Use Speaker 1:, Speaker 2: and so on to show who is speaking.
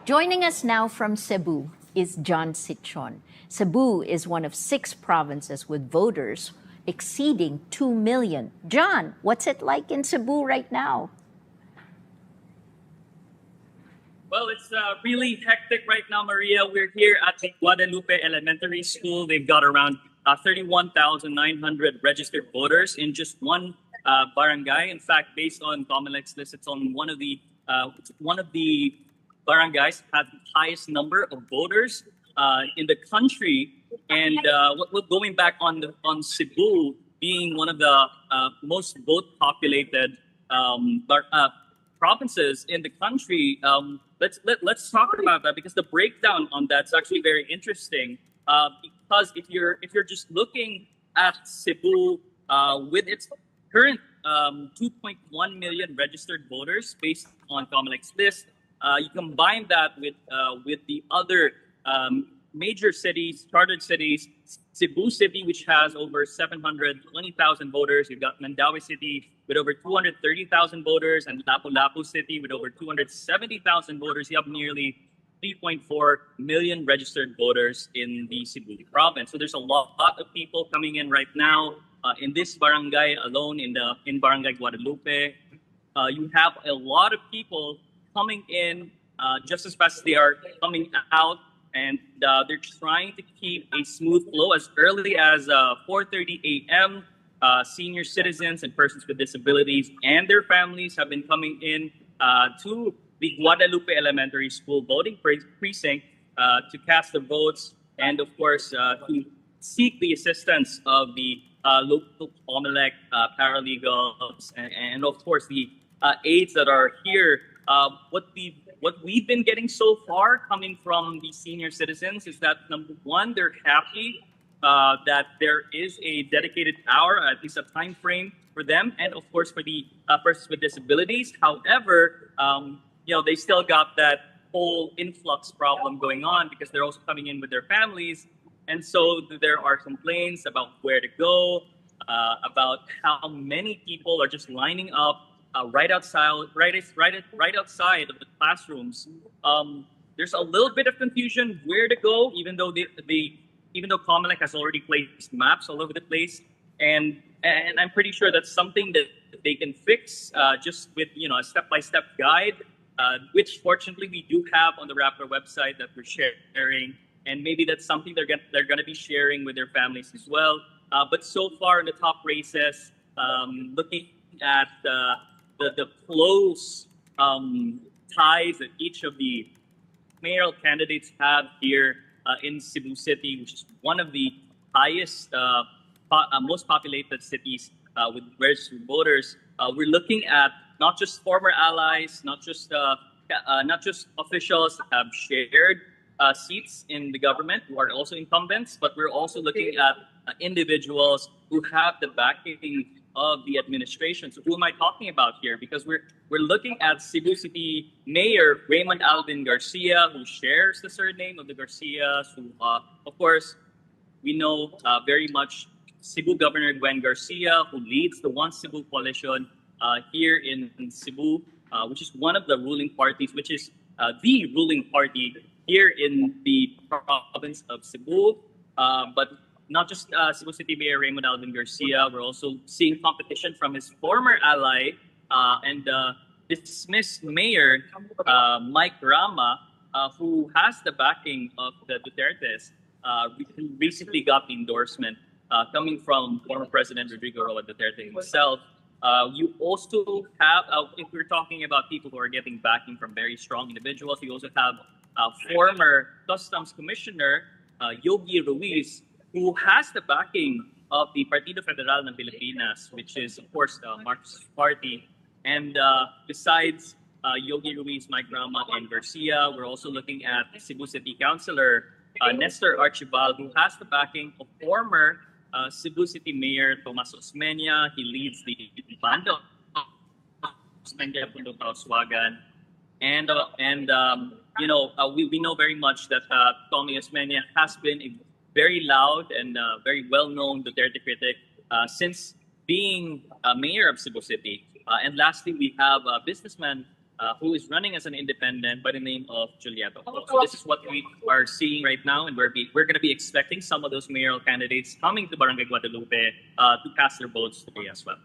Speaker 1: Joining us now from Cebu is John Sitchon. Cebu is one of 6 provinces with voters exceeding 2 million. John, what's it like in Cebu right now?
Speaker 2: Well, it's really hectic right now, Maria. We're here at the Guadalupe Elementary School. They've got around 31,900 registered voters in just one barangay. In fact, based on Comelec's list, it's on one of the barangays had the highest number of voters in the country. And going back on Cebu being one of the most vote-populated provinces in the country, let's talk about that, because the breakdown on that's actually very interesting. Because if you're just looking at Cebu with its current 2.1 million registered voters based on Comelec's list, you combine that with the other major cities, chartered cities, Cebu City, which has over 720,000 voters. You've got Mandaue City with over 230,000 voters, and Lapu-Lapu City with over 270,000 voters. You have nearly 3.4 million registered voters in the Cebu province. So there's a lot of people coming in right now in this barangay alone, in Barangay Guadalupe. You have a lot of people coming in just as fast as they are coming out, and they're trying to keep a smooth flow. As early as 4:30 a.m., senior citizens and persons with disabilities and their families have been coming in to the Guadalupe Elementary School voting precinct to cast their votes, and of course to seek the assistance of the local Comelec paralegals and of course the aides that are here. What we've been getting so far coming from the senior citizens is that, number one, they're happy that there is a dedicated hour, at least a time frame for them, and of course for the persons with disabilities. However, they still got that whole influx problem going on because they're also coming in with their families, and so there are complaints about where to go, about how many people are just lining up right outside of the classrooms. There's a little bit of confusion where to go, even though Comelec has already placed maps all over the place, and I'm pretty sure that's something that they can fix just with a step-by-step guide, which fortunately we do have on the Rappler website that we're sharing, and maybe that's something they're going to be sharing with their families as well. But so far in the top races, looking at the close ties that each of the mayoral candidates have here in Cebu City, which is one of the highest, most populated cities with registered voters. We're looking at not just former allies, not just officials that have shared seats in the government who are also incumbents, but we're also looking at individuals who have the backing of the administration. So who am I talking about here? Because we're looking at Cebu City Mayor Raymond Alvin Garcia, who shares the surname of the Garcias, who of course we know very much Cebu Governor Gwen Garcia, who leads the One Cebu coalition here in Cebu, which is one of the ruling parties, which is the ruling party here in the province of Cebu. But not just Cebu City Mayor Raymond Alvin Garcia, we're also seeing competition from his former ally and dismissed Mayor Mike Rama, who has the backing of the Dutertes, who recently got the endorsement coming from former President Rodrigo Roa Duterte himself. You also have, if we're talking about people who are getting backing from very strong individuals, you also have former Customs Commissioner Yogi Ruiz, who has the backing of the Partido Federal ng Pilipinas, which is, of course, the Marxist Party. And besides Yogi Ruiz, Mike Rama, and Garcia, we're also looking at Cebu City Councilor Nestor Archibald, who has the backing of former Cebu City Mayor Tomas Osmeña. He leads the Bando Osmeña Pundo Kauswagan. And we know very much that Tommy Osmeña has been a very loud and very well-known Duterte critic since being mayor of Cebu City. And lastly, we have businessman who is running as an independent by the name of Julieta. So this is what we are seeing right now, and we're going to be expecting some of those mayoral candidates coming to Barangay Guadalupe to cast their votes today as well.